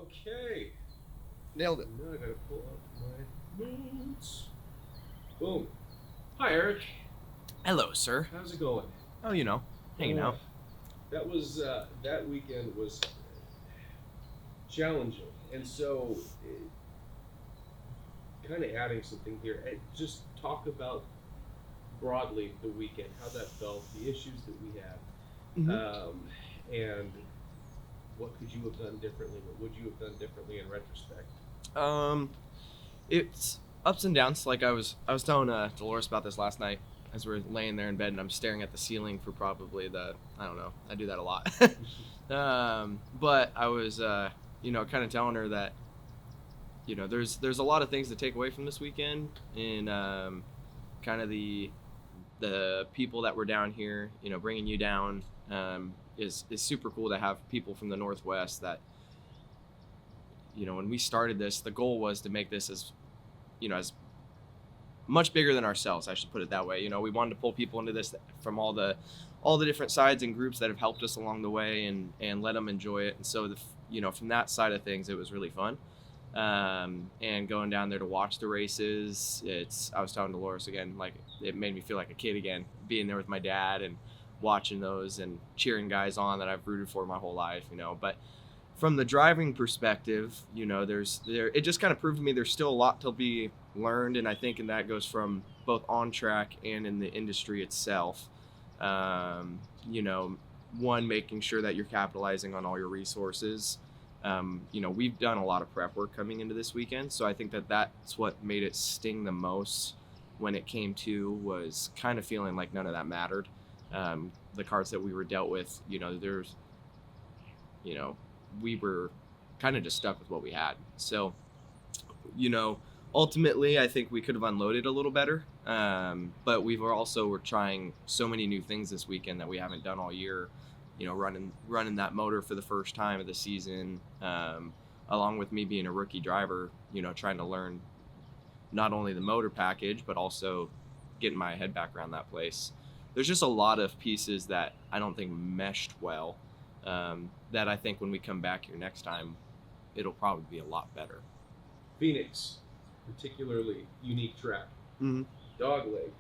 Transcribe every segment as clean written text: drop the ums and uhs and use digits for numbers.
Okay. Nailed it. Now I gotta pull up my notes. Boom. Hi, Eric. Hello, sir. How's it going? Oh, hanging out. That was that weekend was challenging, and so kind of adding something here. Just talk about broadly the weekend, how that felt, the issues that we had, and what could you have done differently? What would you have done differently in retrospect? It's ups and downs. Like I was telling Dolores about this last night as we were laying there in bed, and I'm staring at the ceiling for probably I do that a lot. But I was kind of telling her that there's a lot of things to take away from this weekend, and kind of the people that were down here, bringing you down, is super cool to have people from the Northwest that, when we started this, the goal was to make this as much bigger than ourselves. I should put it that way. We wanted to pull people into this from all the different sides and groups that have helped us along the way, and let them enjoy it. And so from that side of things, it was really fun. And going down there to watch the races, I was telling Dolores again, like it made me feel like a kid again, being there with my dad and watching those and cheering guys on that I've rooted for my whole life, but from the driving perspective, it just kind of proved to me there's still a lot to be learned. And I think, and that goes from both on track and in the industry itself, one, making sure that you're capitalizing on all your resources. We've done a lot of prep work coming into this weekend, so I think that's what made it sting the most when it came to, was kind of feeling like none of that mattered. The cards that we were dealt with, we were kind of just stuck with what we had. So, ultimately, I think we could have unloaded a little better, but we're trying so many new things this weekend that we haven't done all year. Running that motor for the first time of the season, along with me being a rookie driver, trying to learn not only the motor package, but also getting my head back around that place. There's just a lot of pieces that I don't think meshed well, that I think when we come back here next time, it'll probably be a lot better. Phoenix, particularly unique track. Dogleg.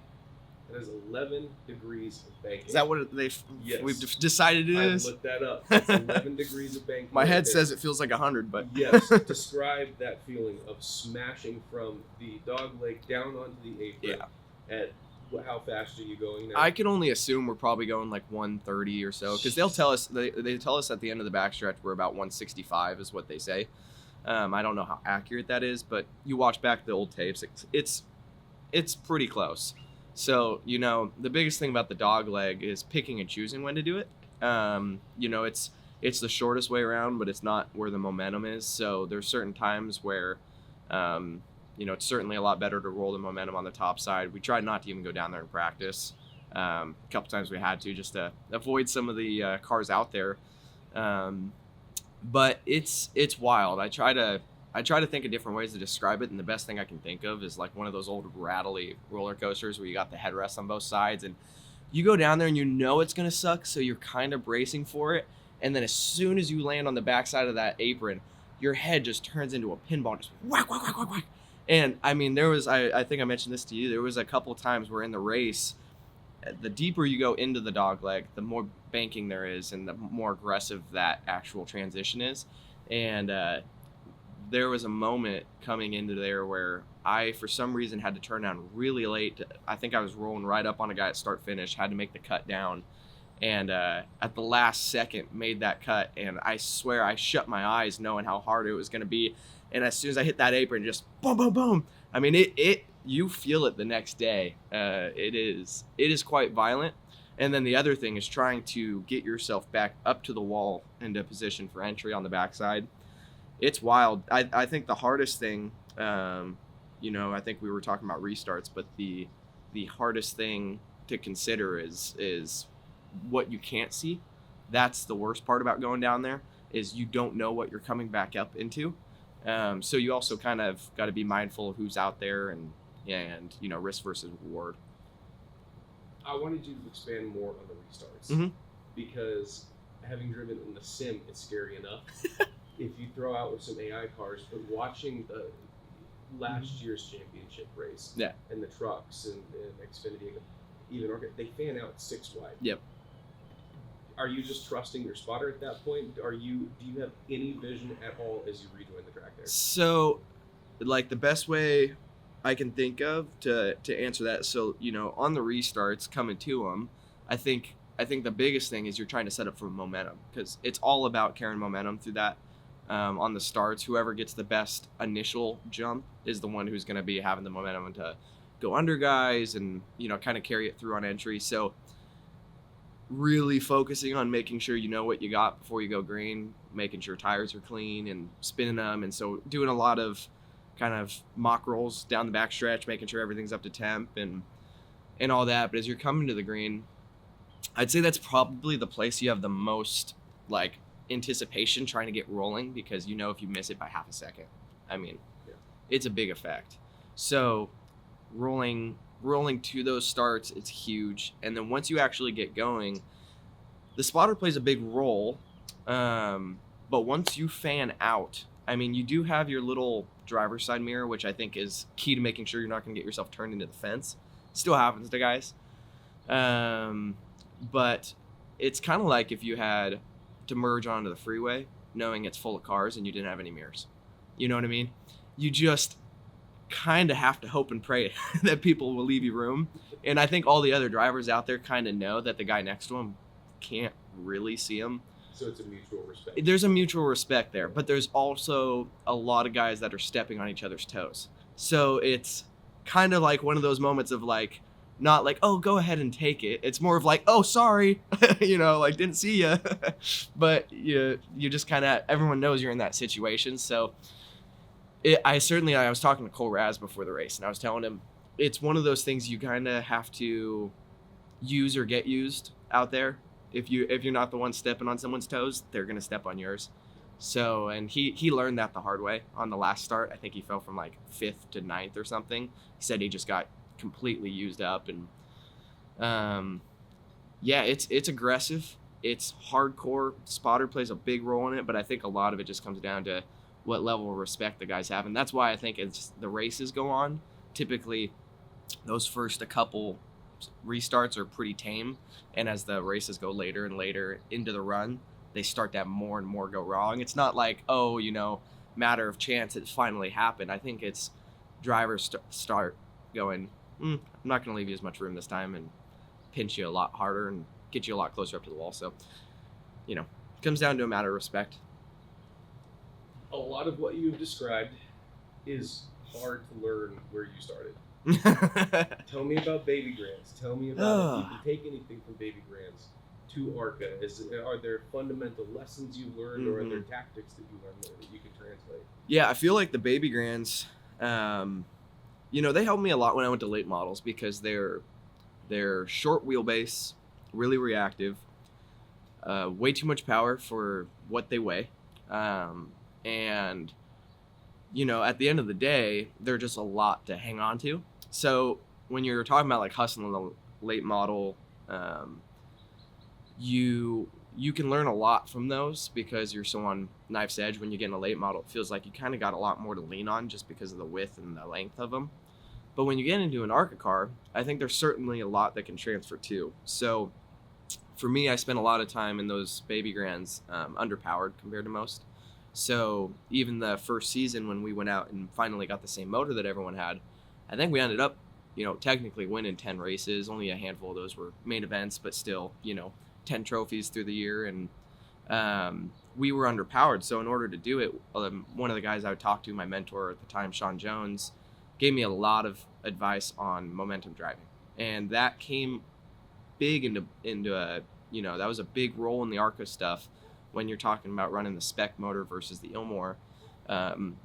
It has 11 degrees of banking. Is that what we've decided it is? I looked that up. It's 11 degrees of banking. My head says it feels like 100, but... Yes, describe that feeling of smashing from the dog leg down onto the apron. Yeah. At how fast are you going now? I can only assume we're probably going like 130 or so, because they'll tell us, they tell us at the end of the backstretch we're about 165 is what they say. I don't know how accurate that is, but you watch back the old tapes, it's pretty close. So, the biggest thing about the dog leg is picking and choosing when to do it. It's the shortest way around, but it's not where the momentum is. So there's certain times where, it's certainly a lot better to roll the momentum on the top side. We tried not to even go down there and practice. A couple times we had to, just to avoid some of the cars out there. But it's wild. I try to think of different ways to describe it, and the best thing I can think of is like one of those old rattly roller coasters where you got the headrests on both sides, and you go down there and it's going to suck, so you're kind of bracing for it, and then as soon as you land on the backside of that apron, your head just turns into a pinball, just whack, whack, whack, whack, whack. And I mean, there was, I think I mentioned this to you, there was a couple times where in the race, the deeper you go into the dog leg, the more banking there is and the more aggressive that actual transition is. And there was a moment coming into there where I, for some reason, had to turn down really late. I think I was rolling right up on a guy at start finish, had to make the cut down. And at the last second, made that cut. And I swear I shut my eyes knowing how hard it was going to be. And as soon as I hit that apron, just boom, boom, boom. I mean, you feel it the next day. It is quite violent. And then the other thing is trying to get yourself back up to the wall into position for entry on the backside. It's wild. I think the hardest thing, I think we were talking about restarts, but the hardest thing to consider is what you can't see. That's the worst part about going down there, is you don't know what you're coming back up into. So you also kind of got to be mindful of who's out there and risk versus reward. I wanted you to expand more on the restarts, because having driven in the sim, it's scary enough. If you throw out with some AI cars, but watching the last year's championship race, Yeah. and the trucks and Xfinity, even ARCA, they fan out 6 wide. Yep. Are you just trusting your spotter at that point? Do you have any vision at all as you rejoin the track there? So, like, the best way I can think of to answer that, so, you know, on the restarts coming to them, I think the biggest thing is you're trying to set up for momentum, because it's all about carrying momentum through that. On the starts, whoever gets the best initial jump is the one who's going to be having the momentum to go under guys and, you know, kind of carry it through on entry. So really focusing on making sure you know what you got before you go green, making sure tires are clean and spinning them. And so doing a lot of kind of mock rolls down the back stretch, making sure everything's up to temp and all that. But as you're coming to the green, I'd say that's probably the place you have the most like anticipation trying to get rolling, because you know if you miss it by half a second, I mean, it's a big effect. So rolling to those starts, it's huge. And then once you actually get going, the spotter plays a big role. But once you fan out, I mean, you do have your little driver's side mirror, which I think is key to making sure you're not going to get yourself turned into the fence. Still happens to guys. But it's kind of like if you had to merge onto the freeway knowing it's full of cars and you didn't have any mirrors. You know what I mean? You just kind of have to hope and pray that people will leave you room. And I think all the other drivers out there kind of know that the guy next to him can't really see him. So it's a mutual respect. There's a mutual respect there, but there's also a lot of guys that are stepping on each other's toes. So it's kind of like one of those moments of like, not like, oh, go ahead and take it. It's more of like, oh, sorry, you know, like didn't see you. But you just kind of, everyone knows you're in that situation. So I was talking to Cole Raz before the race, and I was telling him it's one of those things you kind of have to use or get used out there. If you're not the one stepping on someone's toes, they're gonna step on yours. So, and he learned that the hard way on the last start. I think he fell from like 5th to 9th or something. He said he just got completely used up, and it's aggressive. It's hardcore. Spotter plays a big role in it, but I think a lot of it just comes down to what level of respect the guys have. And that's why I think it's the races go on. Typically, those first a couple restarts are pretty tame. And as the races go later and later into the run, they start to have more and more go wrong. It's not like, oh, you know, matter of chance it finally happened. I think it's drivers start going, I'm not going to leave you as much room this time, and pinch you a lot harder and get you a lot closer up to the wall. So, you know, it comes down to a matter of respect. A lot of what you've described is hard to learn where you started. Tell me about Baby Grands. Tell me about if you can take anything from Baby Grands to ARCA. Are there fundamental lessons you've learned, or are there tactics that you learned that you can translate? Yeah, I feel like the Baby Grands, you know, they helped me a lot when I went to late models, because they're short wheelbase, really reactive, way too much power for what they weigh. And, you know, at the end of the day, they're just a lot to hang on to. So when you're talking about like hustling the late model, you can learn a lot from those, because you're so on knife's edge. When you get in a late model, it feels like you kind of got a lot more to lean on just because of the width and the length of them. But when you get into an ARCA car, I think there's certainly a lot that can transfer too. So for me, I spent a lot of time in those Baby Grands underpowered compared to most. So even the first season when we went out and finally got the same motor that everyone had, I think we ended up, you know, technically winning 10 races. Only a handful of those were main events, but still, you know, 10 trophies through the year. And we were underpowered. So in order to do it, one of the guys I would talk to, my mentor at the time, Sean Jones, gave me a lot of advice on momentum driving. And that came big into you know, that was a big role in the ARCA stuff. When you're talking about running the spec motor versus the Ilmor,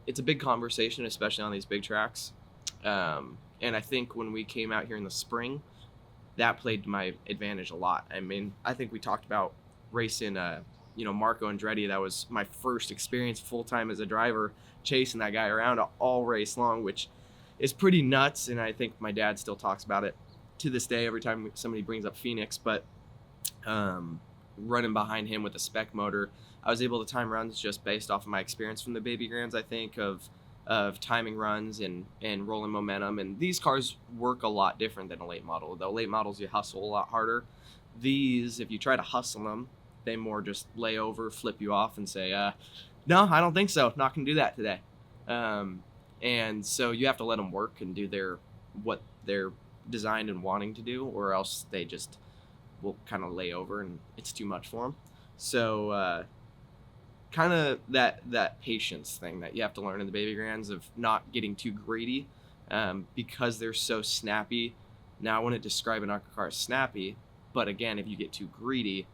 it's a big conversation, especially on these big tracks. And I think when we came out here in the spring, that played to my advantage a lot. I mean, I think we talked about racing, you know, Marco Andretti. That was my first experience full-time as a driver, chasing that guy around all race long, which is pretty nuts. And I think my dad still talks about it to this day every time somebody brings up Phoenix. But running behind him with a spec motor I was able to time runs just based off of my experience from the baby grands, I think, of timing runs and rolling momentum. And these cars work a lot different than a late model. The late models, you hustle a lot harder. These, if you try to hustle them, they more just lay over, flip you off, and say, no, I don't think so. Not going to do that today. And so you have to let them work and do what they're designed and wanting to do, or else they just will kind of lay over and it's too much for them. So kind of that patience thing that you have to learn in the baby grands, of not getting too greedy, because they're so snappy. Now I wouldn't describe an ARCA car as snappy, but again, if you get too greedy,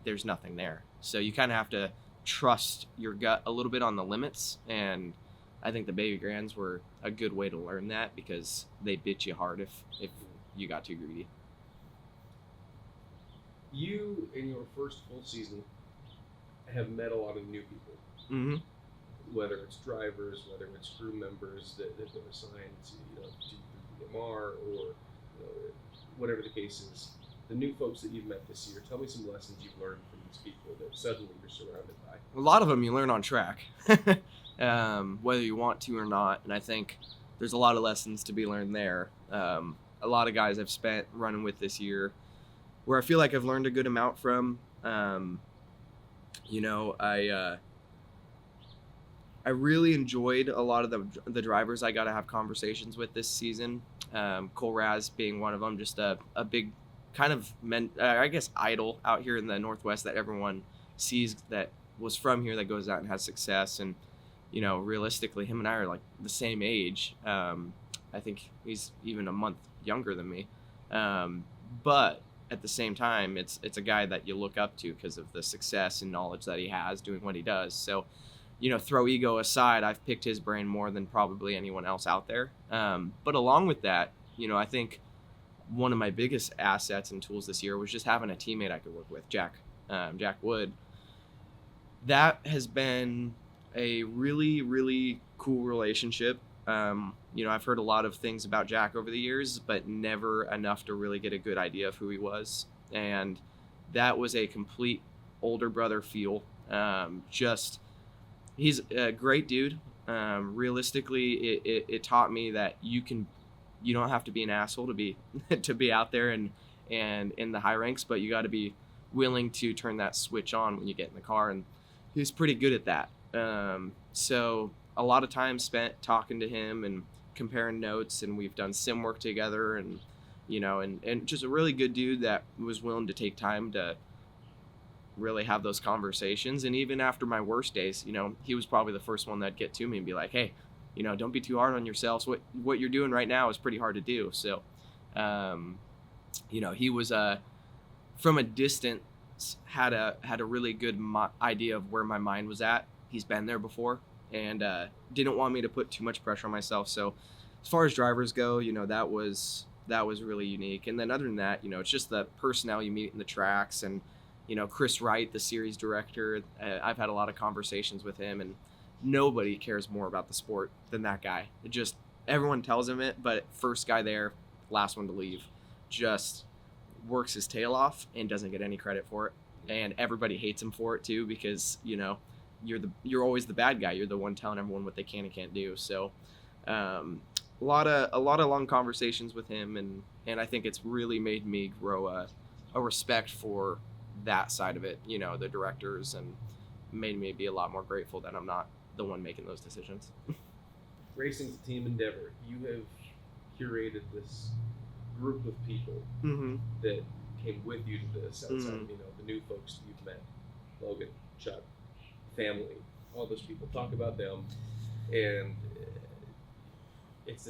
there's nothing there. So you kind of have to trust your gut a little bit on the limits, and I think the baby grands were a good way to learn that, because they bit you hard if you got too greedy. You, in your first full season, have met a lot of new people. Mm-hmm. Whether it's drivers, whether it's crew members that have been assigned to DMR, or whatever the case is. The new folks that you've met this year, tell me some lessons you've learned from these people that suddenly you're surrounded by. A lot of them you learn on track, whether you want to or not. And I think there's a lot of lessons to be learned there. A lot of guys I've spent running with this year where I feel like I've learned a good amount from. I really enjoyed a lot of the drivers I got to have conversations with this season. Cole Raz being one of them, just a big kind of idol out here in the Northwest that everyone sees that was from here, that goes out and has success. And realistically, him and I are like the same age. I think he's even a month younger than me, but at the same time, it's a guy that you look up to because of the success and knowledge that he has doing what he does. So throw ego aside, I've picked his brain more than probably anyone else out there. But along with that, I think one of my biggest assets and tools this year was just having a teammate I could work with, Jack Wood. That has been a really, really cool relationship. I've heard a lot of things about Jack over the years, but never enough to really get a good idea of who he was. And that was a complete older brother feel. He's a great dude. Realistically, it taught me that you don't have to be an asshole to be out there and in the high ranks, but you got to be willing to turn that switch on when you get in the car. And he's pretty good at that. So a lot of time spent talking to him and comparing notes, and we've done sim work together, and and just a really good dude that was willing to take time to really have those conversations. And even after my worst days, he was probably the first one that'd get to me and be like, hey, don't be too hard on yourselves. What you're doing right now is pretty hard to do. So, he was from a distance had a really good idea of where my mind was at. He's been there before, and didn't want me to put too much pressure on myself. So as far as drivers go, that was really unique. And then other than that, it's just the personnel you meet in the tracks. And Chris Wright, the series director, I've had a lot of conversations with him, and nobody cares more about the sport than that guy. Everyone tells him it, but first guy there, last one to leave, just works his tail off and doesn't get any credit for it. And everybody hates him for it too, because you're always the bad guy. You're the one telling everyone what they can and can't do. So a lot of long conversations with him, and I think it's really made me grow a respect for that side of it, the directors, and made me be a lot more grateful that I'm not the one making those decisions. Racing's a team endeavor. You have curated this group of people that came with you to this outside, the new folks that you've met, Logan, Chuck, family, all those people. Talk about them. And it's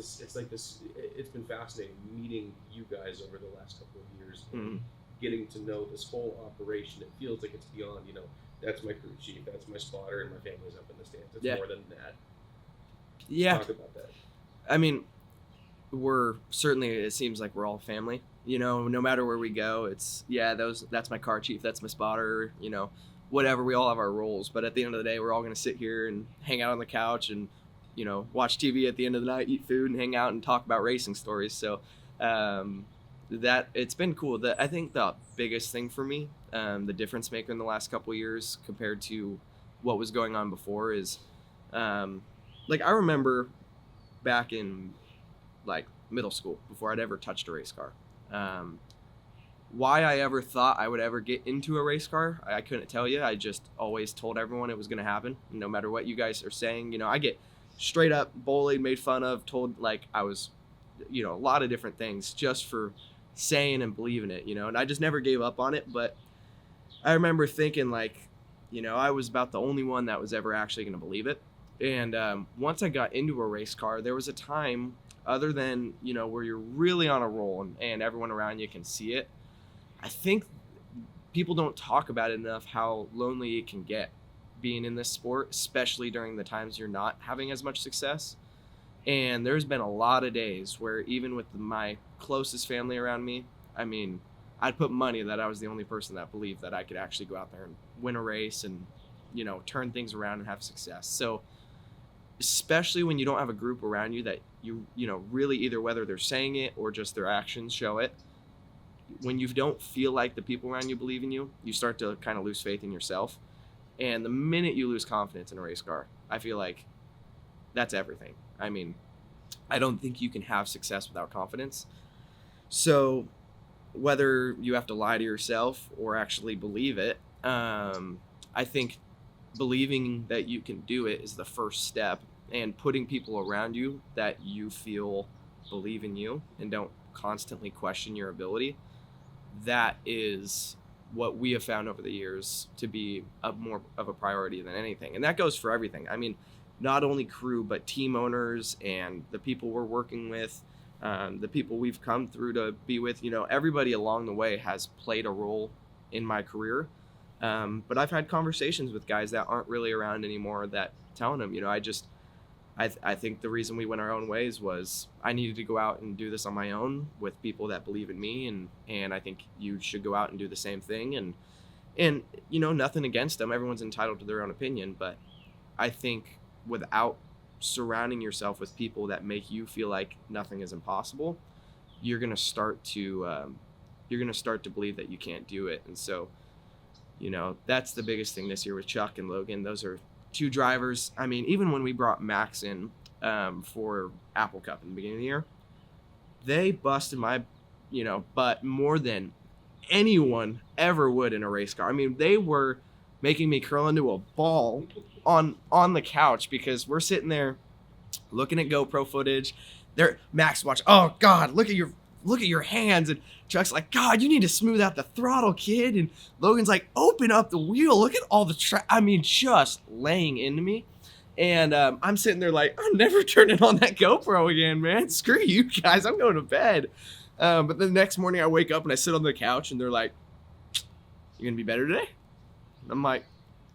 been fascinating meeting you guys over the last couple of years, and getting to know this whole operation. It feels like it's beyond, that's my crew chief, that's my spotter, and my family's up in the stands. It's more than that. Yeah. Talk about that. I mean, it seems like we're all family, no matter where we go. That's my car chief, that's my spotter, whatever. We all have our roles, but at the end of the day, we're all going to sit here and hang out on the couch and, watch TV at the end of the night, eat food, and hang out and talk about racing stories. So, that it's been cool. I think the biggest thing for me the difference maker in the last couple of years compared to what was going on before is, like, I remember back in like middle school before I'd ever touched a race car. Why I ever thought I would ever get into a race car, I couldn't tell you. I just always told everyone it was going to happen, no matter what you guys are saying. You know, I get straight up bullied, made fun of, told like I was, you know, a lot of different things just for saying and believing it, you know, and I just never gave up on it. But I remember thinking, like, you know, I was about the only one that was ever actually going to believe it. And once I got into a race car, there was a time, other than, you know, where you're really on a roll and everyone around you can see it. I think people don't talk about it enough, how lonely it can get being in this sport, especially during the times you're not having as much success. And there's been a lot of days where even with my closest family around me, I mean, I'd put money that I was the only person that believed that I could actually go out there and win a race and, you know, turn things around and have success. So especially when you don't have a group around you that you know, really either whether they're saying it or just their actions show it, when you don't feel like the people around you believe in you, you start to kind of lose faith in yourself. And the minute you lose confidence in a race car, I feel like that's everything. I mean, I don't think you can have success without confidence. So whether you have to lie to yourself or actually believe it, I think believing that you can do it is the first step, and putting people around you that you feel believe in you and don't constantly question your ability. That is what we have found over the years to be more of a priority than anything. And that goes for everything. I mean, not only crew, but team owners and the people we're working with, the people we've come through to be with, you know, everybody along the way has played a role in my career. But I've had conversations with guys that aren't really around anymore that telling them, you know, I think the reason we went our own ways was I needed to go out and do this on my own with people that believe in me. And I think you should go out and do the same thing. And, you know, nothing against them. Everyone's entitled to their own opinion. But I think without surrounding yourself with people that make you feel like nothing is impossible, you're going to start to believe that you can't do it. And so, you know, that's the biggest thing this year with Chuck and Logan. Those are two drivers. I mean, even when we brought Max in for Apple Cup in the beginning of the year, they busted my, you know, butt more than anyone ever would in a race car. I mean, they were making me curl into a ball on the couch because we're sitting there looking at GoPro footage. Max watch, oh God, look at your hands. And Chuck's like, God, you need to smooth out the throttle, kid. And Logan's like, open up the wheel. Look at all the I mean, just laying into me. And I'm sitting there like, I'm never turning on that GoPro again, man. Screw you guys. I'm going to bed. But the next morning I wake up and I sit on the couch and they're like, you going to be better today? And I'm like,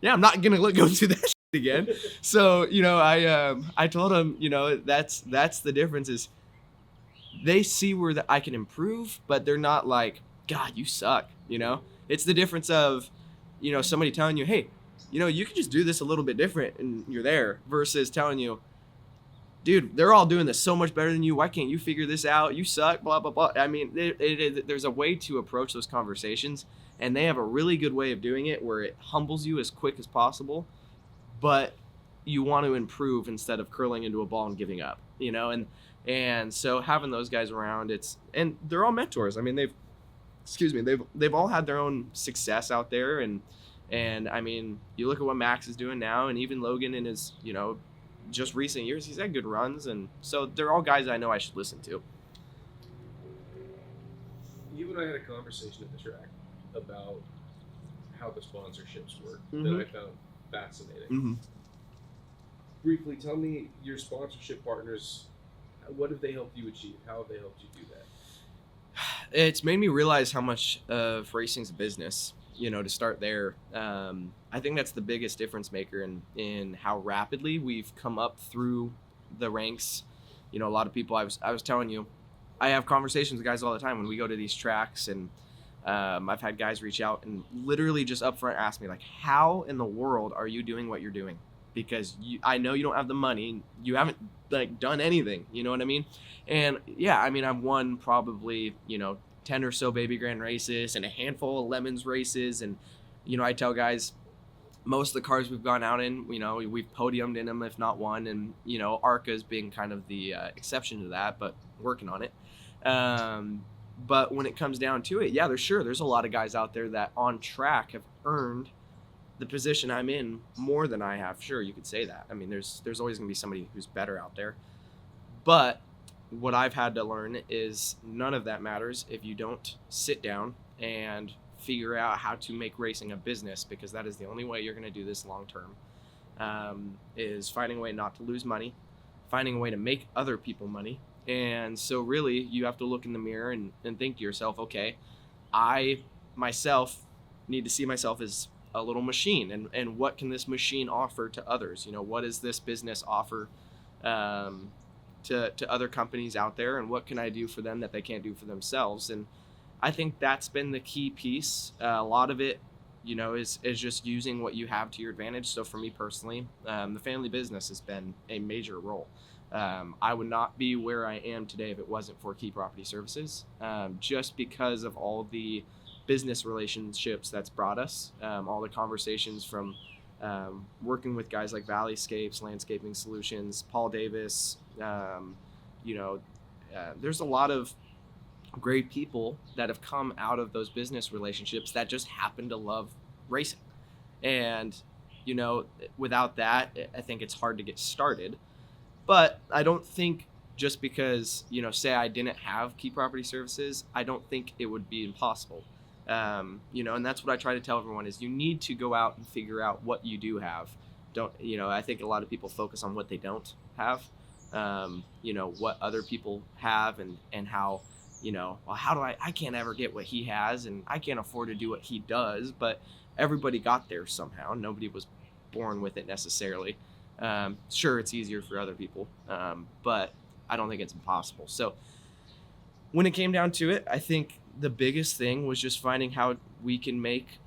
yeah, I'm not going to go through that shit again. So, you know, I told them, you know, that's the difference is they see where I can improve, but they're not like, God, you suck. You know, it's the difference of, you know, somebody telling you, hey, you know, you can just do this a little bit different and you're there, versus telling you, dude, they're all doing this so much better than you. Why can't you figure this out? You suck, blah, blah, blah. I mean, there's a way to approach those conversations, and they have a really good way of doing it where it humbles you as quick as possible, but you want to improve instead of curling into a ball and giving up, you know? And so having those guys around, and they're all mentors. I mean, they've all had their own success out there. And I mean, you look at what Max is doing now, and even Logan in his, you know, just recent years, he's had good runs. And so they're all guys I know I should listen to. You and I had a conversation at the track about how the sponsorships work Mm-hmm. that I found fascinating. Mm-hmm. Briefly, tell me your sponsorship partners. What have they helped you achieve? How have they helped you do that? It's made me realize how much of racing's a business, you know, to start there. I think that's the biggest difference maker in how rapidly we've come up through the ranks. You know, a lot of people, I was telling you, I have conversations with guys all the time when we go to these tracks, and I've had guys reach out and literally just up front ask me, like, how in the world are you doing what you're doing? Because I know you don't have the money. You haven't like done anything. You know what I mean? And yeah, I mean, I've won probably, you know, 10 or so baby grand races and a handful of lemons races. And, I tell guys, most of the cars we've gone out in, we've podiumed in them, if not won. And, ARCA's being kind of the exception to that, but working on it. But when it comes down to it, there's a lot of guys out there that on track have earned the position I'm in more than I have. Sure, you could say that. I mean, there's always going to be somebody who's better out there. But what I've had to learn is none of that matters if you don't sit down and figure out how to make racing a business, because that is the only way you're going to do this long term, is finding a way not to lose money, finding a way to make other people money. And so really you have to look in the mirror and think to yourself, okay, I myself need to see myself as a little machine, and what can this machine offer to others? What does this business offer to other companies out there, and what can I do for them that they can't do for themselves? And I think that's been the key piece. A lot of it, is just using what you have to your advantage. So for me personally, the family business has been a major role. I would not be where I am today if it wasn't for Key Property Services, just because of all the business relationships that's brought us, all the conversations from working with guys like Valleyscapes, Landscaping Solutions, Paul Davis. There's a lot of great people that have come out of those business relationships that just happen to love racing. And, without that, I think it's hard to get started. But I don't think just because, say I didn't have Key Property Services, I don't think it would be impossible. And that's what I try to tell everyone is you need to go out and figure out what you do have. I think a lot of people focus on what they don't have, what other people have and how, how do I can't ever get what he has, and I can't afford to do what he does, but everybody got there somehow. Nobody was born with it necessarily. Sure, it's easier for other people, but I don't think it's impossible. So when it came down to it, I think the biggest thing was just finding how we can make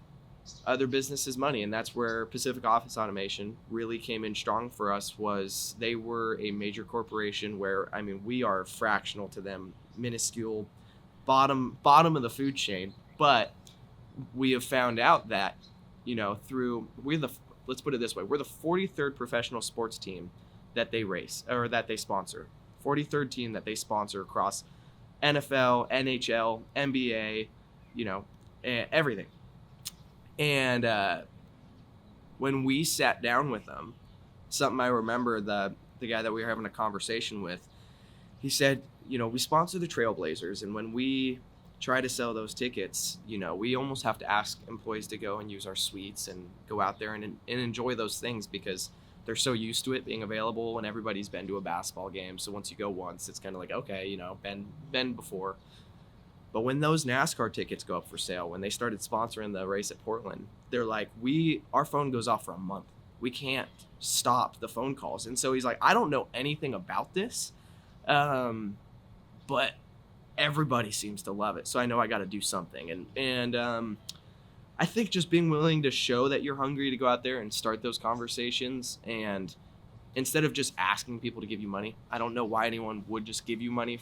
other businesses money. And that's where Pacific Office Automation really came in strong for us. Was they were a major corporation where, we are fractional to them, minuscule, bottom of the food chain. But we have found out that, let's put it this way, we're the 43rd professional sports team that they race, or that they sponsor. 43rd team that they sponsor across NFL, NHL, NBA, everything. And when we sat down with them, something I remember, the guy that we were having a conversation with, he said, we sponsor the Trailblazers, and when we try to sell those tickets, we almost have to ask employees to go and use our suites and go out there and enjoy those things, because they're so used to it being available, and everybody's been to a basketball game. So once you go once, it's kind of like, okay, been before. But when those NASCAR tickets go up for sale, when they started sponsoring the race at Portland, they're like, our phone goes off for a month. We can't stop the phone calls. And so he's like, I don't know anything about this, but everybody seems to love it. So I know I got to do something. And I think just being willing to show that you're hungry to go out there and start those conversations, and instead of just asking people to give you money, I don't know why anyone would just give you money.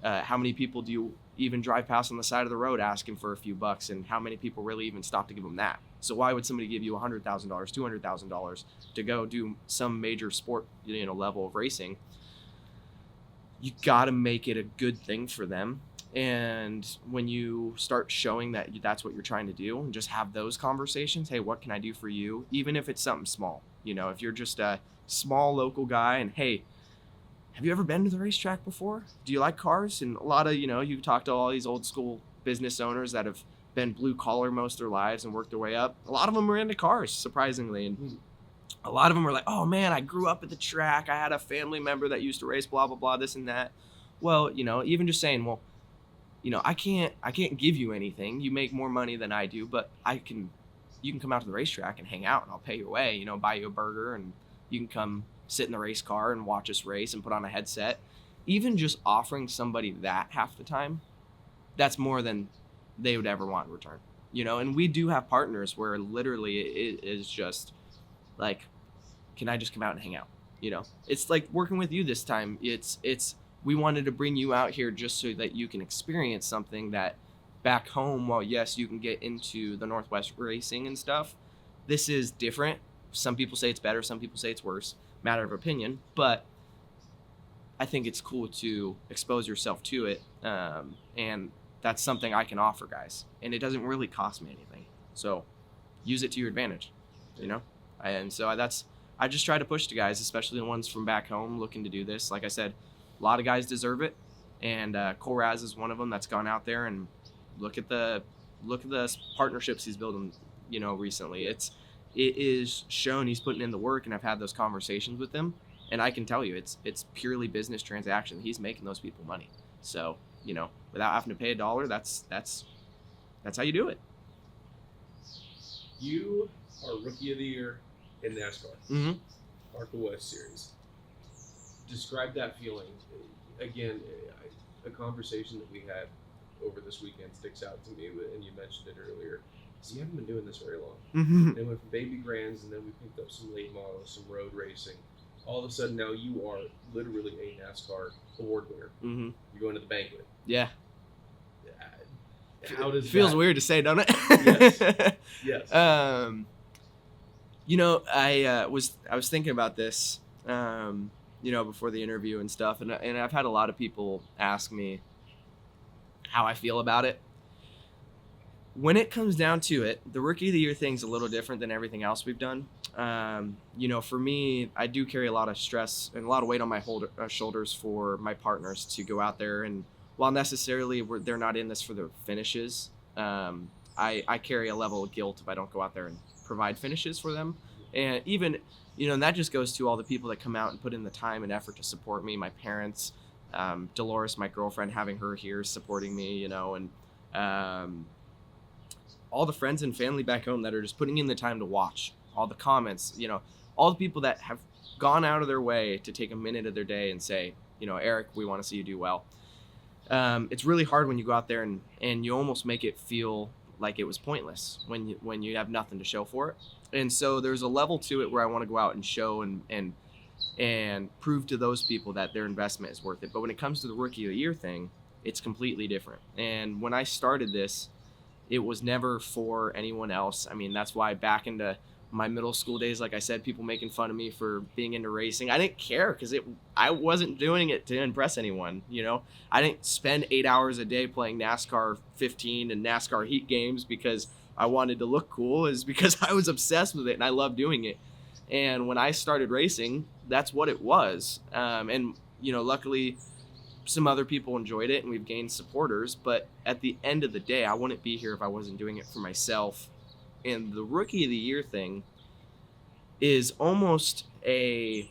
how many people do you even drive past on the side of the road asking for a few bucks, and how many people really even stop to give them that? So why would somebody give you $100,000, $200,000 to go do some major sport, level of racing? You got to make it a good thing for them. And when you start showing that that's what you're trying to do, and just have those conversations, hey, what can I do for you? Even if it's something small, if you're just a small local guy, and hey, have you ever been to the racetrack before? Do you like cars? And a lot of, you talk to all these old school business owners that have been blue collar most of their lives and worked their way up. A lot of them are into cars, surprisingly. And a lot of them are like, oh man, I grew up at the track. I had a family member that used to race, blah, blah, blah, this and that. Well, even just saying, well, I can't give you anything. You make more money than I do, but you can come out to the racetrack and hang out, and I'll pay your way, buy you a burger, and you can come sit in the race car and watch us race and put on a headset. Even just offering somebody that half the time, that's more than they would ever want in return, and we do have partners where literally it is just like, can I just come out and hang out? It's like working with you this time. It's we wanted to bring you out here just so that you can experience something that back home, while yes, you can get into the Northwest racing and stuff, this is different. Some people say it's better, some people say it's worse, matter of opinion, but I think it's cool to expose yourself to it, and that's something I can offer guys, and it doesn't really cost me anything, so use it to your advantage, you know. And so I just try to push to guys, especially the ones from back home looking to do this. Like I said, a lot of guys deserve it, and Koraz is one of them that's gone out there and look at the partnerships he's building, you know, recently. It is shown he's putting in the work, and I've had those conversations with him, and I can tell you it's purely business transaction. He's making those people money. So, you know, without having to pay $1, that's how you do it. You are Rookie of the Year in NASCAR, Mm-hmm. ARCA West Series. Describe that feeling. Again, a conversation that we had over this weekend sticks out to me, and you mentioned it earlier. So you haven't been doing this very long. Mm-hmm. They went from baby grands, and then we picked up some late models, some road racing. All of a sudden, now you are literally a NASCAR award winner. Mm-hmm. You're going to the banquet. Yeah. How does feels that... weird to say, don't it? Yes. Yes. You know, I was thinking about this, you know, before the interview and stuff, and I've had a lot of people ask me how I feel about it. When it comes down to it, the Rookie of the Year thing's a little different than everything else we've done. You know, for me, I do carry a lot of stress and a lot of weight on my shoulders for my partners to go out there, and while necessarily they're not in this for the finishes, I carry a level of guilt if I don't go out there and provide finishes for them. And even, you know, and that just goes to all the people that come out and put in the time and effort to support me, my parents, Dolores, my girlfriend, having her here supporting me, you know, and all the friends and family back home that are just putting in the time to watch, all the comments, you know, all the people that have gone out of their way to take a minute of their day and say, you know, Eric, we want to see you do well. It's really hard when you go out there and you almost make it feel like it was pointless when you have nothing to show for it. And so there's a level to it where I want to go out and show and prove to those people that their investment is worth it. But when it comes to the Rookie of the Year thing, it's completely different. And when I started this, it was never for anyone else. I mean, that's why back into my middle school days, like I said, people making fun of me for being into racing. I didn't care because I wasn't doing it to impress anyone, you know. I didn't spend 8 hours a day playing NASCAR 15 and NASCAR heat games because I wanted to look cool. Is because I was obsessed with it and I loved doing it. And when I started racing, that's what it was. And, you know, luckily some other people enjoyed it and we've gained supporters. But at the end of the day, I wouldn't be here if I wasn't doing it for myself. And the Rookie of the Year thing is almost a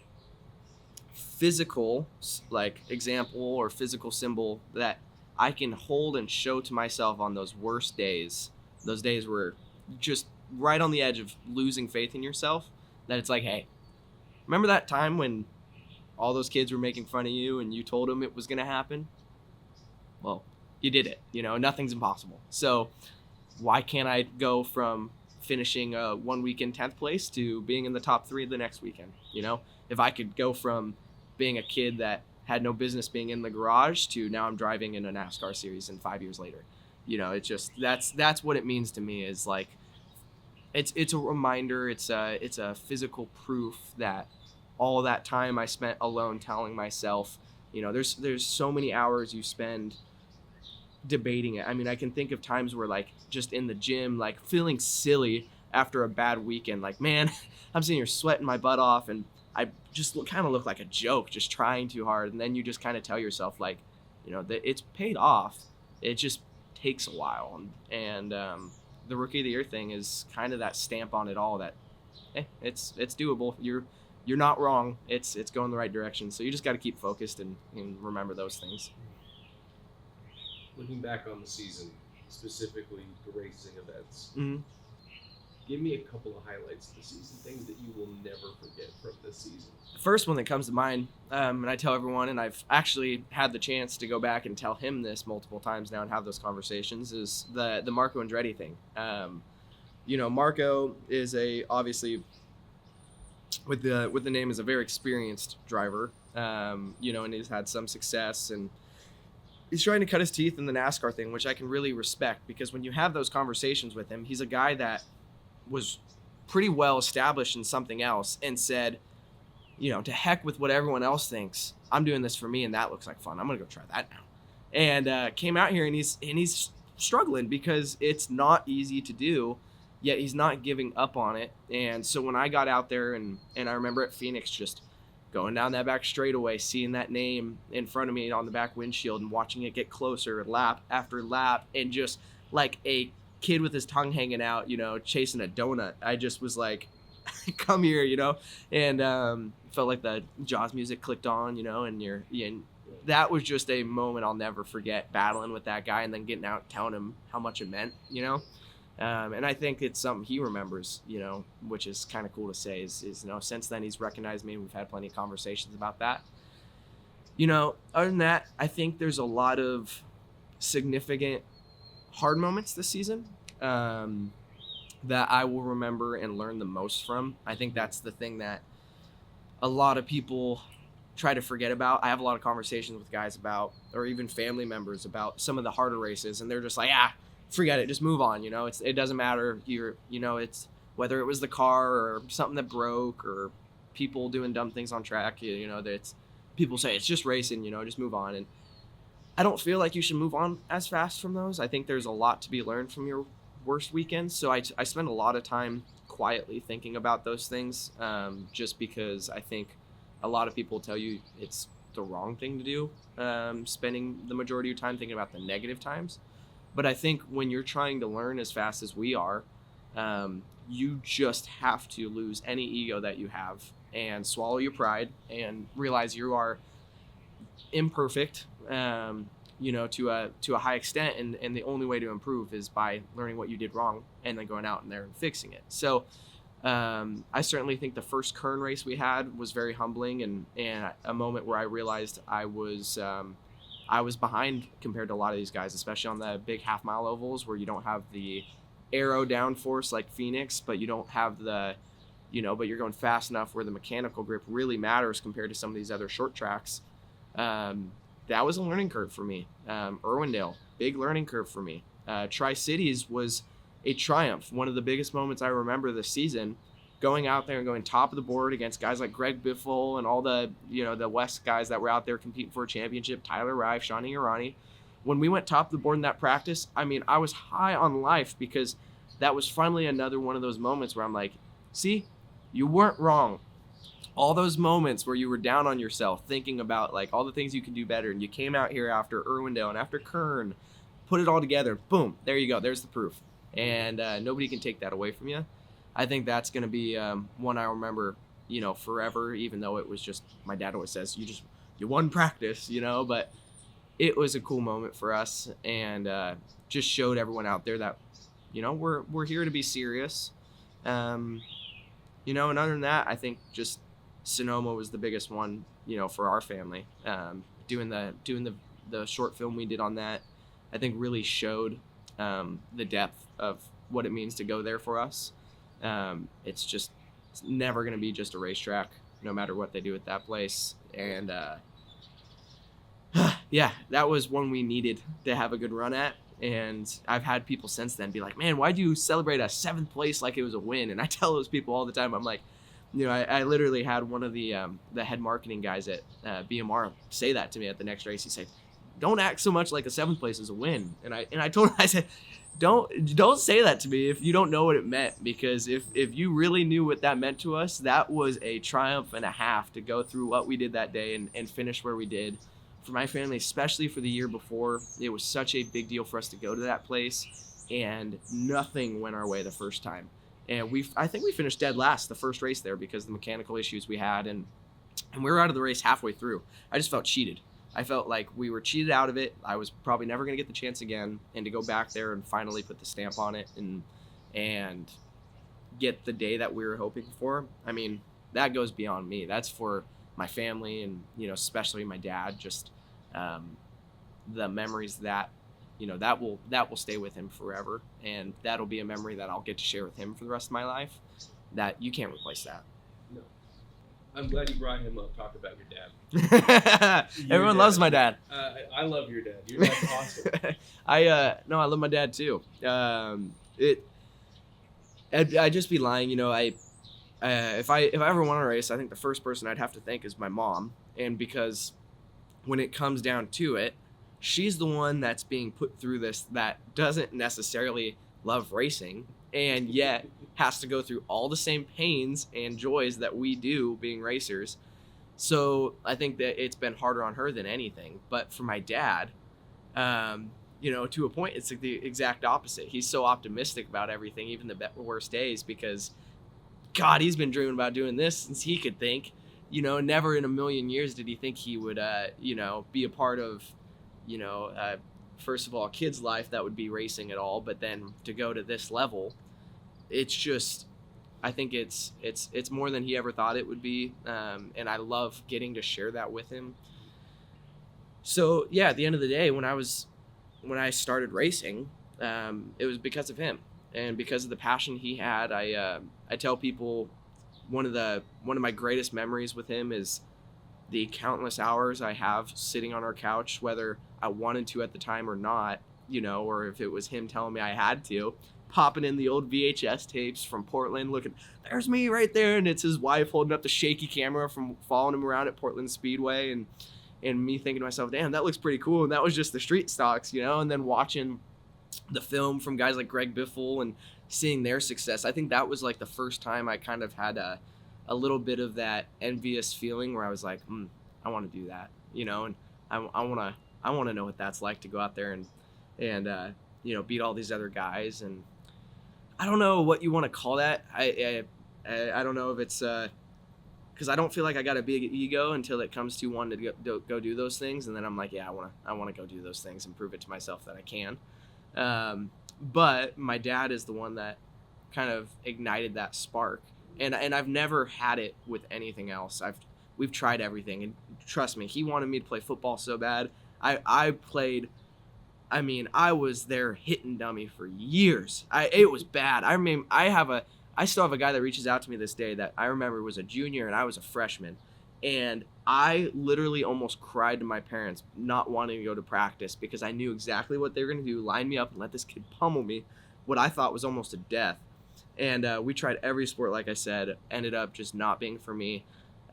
physical, like, example or physical symbol that I can hold and show to myself on those worst days, those days where just right on the edge of losing faith in yourself, that it's like, hey, remember that time when all those kids were making fun of you and you told them it was going to happen? Well, you did it. You know, nothing's impossible. So why can't I go from finishing one weekend 10th place to being in the top 3 the next weekend? You know, if I could go from being a kid that had no business being in the garage to now I'm driving in a NASCAR series and 5 years later, you know, it's just, that's what it means to me, is like, it's a reminder. It's a physical proof that all that time I spent alone telling myself, you know, there's so many hours you spend debating it. I mean, I can think of times where, like, just in the gym, like, feeling silly after a bad weekend, like, man, I'm sitting here sweating my butt off and I just kind of look like a joke just trying too hard. And then you just kind of tell yourself, like, you know, that it's paid off. It just takes a while. And the Rookie of the Year thing is kind of that stamp on it all that, it's doable. You're not wrong. It's going the right direction. So you just got to keep focused and remember those things. Looking back on the season, specifically the racing events, Mm-hmm. give me a couple of highlights of the season, things that you will never forget from this season. The first one that comes to mind, and I tell everyone, and I've actually had the chance to go back and tell him this multiple times now and have those conversations, is the Marco Andretti thing. You know, Marco is obviously with the name as a very experienced driver, and he's had some success, and he's trying to cut his teeth in the NASCAR thing, which I can really respect, because when you have those conversations with him, he's a guy that was pretty well established in something else and said, to heck with what everyone else thinks. I'm doing this for me, and that looks like fun. I'm gonna go try that now. And came out here, and he's struggling because it's not easy to do, yet he's not giving up on it. And so when I got out there, and I remember at Phoenix just going down that back straightaway, seeing that name in front of me on the back windshield and watching it get closer lap after lap, and just like a kid with his tongue hanging out, chasing a donut. I just was like, come here, and felt like the Jaws music clicked on, and that was just a moment I'll never forget, battling with that guy and then getting out, telling him how much it meant, and I think it's something he remembers, which is kind of cool to say is since then he's recognized me, and we've had plenty of conversations about that. Other than that, I think there's a lot of significant hard moments this season that I will remember and learn the most from. I think that's the thing that a lot of people try to forget about. I have a lot of conversations with guys about, or even family members about, some of the harder races, and they're just like, forget it, just move on. It doesn't matter. It's whether it was the car or something that broke or people doing dumb things on track. That's people say it's just racing. Just move on. And I don't feel like you should move on as fast from those. I think there's a lot to be learned from your worst weekends. So I spend a lot of time quietly thinking about those things, just because I think a lot of people tell you it's the wrong thing to do, spending the majority of your time thinking about the negative times. But I think when you're trying to learn as fast as we are, you just have to lose any ego that you have and swallow your pride and realize you are imperfect, to a high extent, and the only way to improve is by learning what you did wrong and then going out in there and fixing it. So I certainly think the first Kern race we had was very humbling, and a moment where I realized I was behind compared to a lot of these guys, especially on the big half-mile ovals where you don't have the aero downforce like Phoenix, but you don't have the, but you're going fast enough where the mechanical grip really matters compared to some of these other short tracks. That was a learning curve for me. Irwindale, big learning curve for me. Tri-Cities was a triumph. One of the biggest moments I remember this season, going out there and going top of the board against guys like Greg Biffle and all the, the West guys that were out there competing for a championship, Tyler Rife, Shawnee Irani. When we went top of the board in that practice, I was high on life, because that was finally another one of those moments where I'm like, see, you weren't wrong. All those moments where you were down on yourself, thinking about like all the things you can do better, and you came out here after Irwindale and after Kern, put it all together, boom, there you go, there's the proof. And nobody can take that away from you. I think that's going to be one I remember, forever, even though it was just, my dad always says, you won practice, but it was a cool moment for us, and just showed everyone out there that, we're here to be serious. And other than that, I think just Sonoma was the biggest one, for our family. Doing the short film we did on that, I think really showed the depth of what it means to go there for us. It's never going to be just a racetrack, no matter what they do at that place. And yeah, that was one we needed to have a good run at. And I've had people since then be like, man, why'd you celebrate a 7th place like it was a win? And I tell those people all the time, I'm like, I literally had one of the head marketing guys at BMR say that to me at the next race. He said, don't act so much like a 7th place is a win. And I told him, I said, don't say that to me if you don't know what it meant, because if you really knew what that meant to us, that was a triumph and a half to go through what we did that day and finish where we did. For my family, especially for the year before, it was such a big deal for us to go to that place, and nothing went our way the first time. And I think we finished dead last the first race there because of the mechanical issues we had, and we were out of the race halfway through. I just felt cheated. I felt like we were cheated out of it. I was probably never going to get the chance again, and to go back there and finally put the stamp on it and get the day that we were hoping for. That goes beyond me. That's for my family and, especially my dad, just the memories that, that will stay with him forever. And that'll be a memory that I'll get to share with him for the rest of my life, that you can't replace that. No. I'm glad you brought him up. Talk about your dad. Everyone loves my dad. I love your dad. Your dad's awesome. I love my dad too. I'd just be lying, if I ever want to race, I think the first person I'd have to thank is my mom, and because when it comes down to it, she's the one that's being put through this that doesn't necessarily love racing and yet has to go through all the same pains and joys that we do being racers. So I think that it's been harder on her than anything. But for my dad, to a point, it's like the exact opposite. He's so optimistic about everything, even the worst days, because God, he's been dreaming about doing this since he could think. Never in a million years did he think he would, be a part of, first of all, a kid's life that would be racing at all. But then to go to this level, it's just, I think it's more than he ever thought it would be. And I love getting to share that with him. So yeah, at the end of the day, when I started racing, it was because of him and because of the passion he had. I tell people one of my greatest memories with him is the countless hours I have sitting on our couch, whether I wanted to at the time or not, or if it was him telling me I had to, popping in the old VHS tapes from Portland, looking, there's me right there, and it's his wife holding up the shaky camera from following him around at Portland Speedway, and me thinking to myself, damn, that looks pretty cool. And that was just the street stocks, and then watching the film from guys like Greg Biffle and seeing their success. I think that was like the first time I kind of had a little bit of that envious feeling where I was like, I want to do that, and I want to know what that's like to go out there and beat all these other guys. And I don't know what you want to call that. I don't know if it's because I don't feel like I got a big ego until it comes to wanting to go do those things, and then I'm like, yeah, I want to go do those things and prove it to myself that I can. But my dad is the one that kind of ignited that spark, and I've never had it with anything else. We've tried everything, and trust me, he wanted me to play football so bad. I played. I mean, I was their hitting dummy for years. It was bad. I mean, I still have a guy that reaches out to me this day that I remember was a junior and I was a freshman. And I literally almost cried to my parents not wanting to go to practice because I knew exactly what they were going to do, line me up and let this kid pummel me, what I thought was almost a death. And we tried every sport, like I said, ended up just not being for me.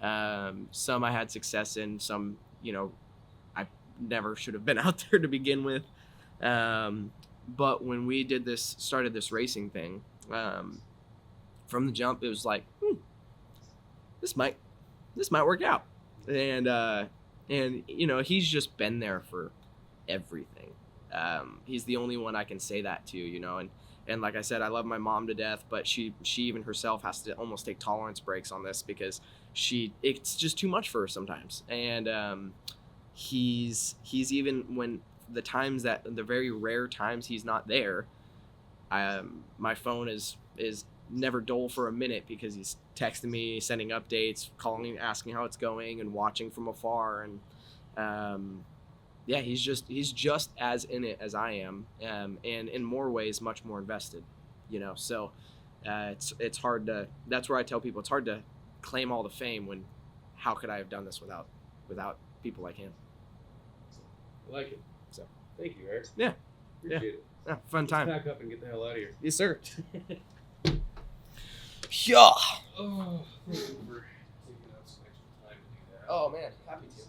Some I had success in, some, I never should have been out there to begin with. But when we started this racing thing, from the jump, it was like, this might work out. And he's just been there for everything. He's the only one I can say that to, and like I said, I love my mom to death, but she even herself has to almost take tolerance breaks on this because it's just too much for her sometimes. And, he's even when the very rare times he's not there, my phone is never dull for a minute because he's texting me, sending updates, calling, asking how it's going, and watching from afar. And he's just as in it as I am, and in more ways much more invested. So it's hard to. That's where I tell people it's hard to claim all the fame when how could I have done this without people like him. I like it. So thank you, Eric. Yeah. Appreciate it. Yeah, fun time. Let's pack up and get the hell out of here. Yes, sir. Oh, thank you for taking out some extra time to do that. Oh man, happy to.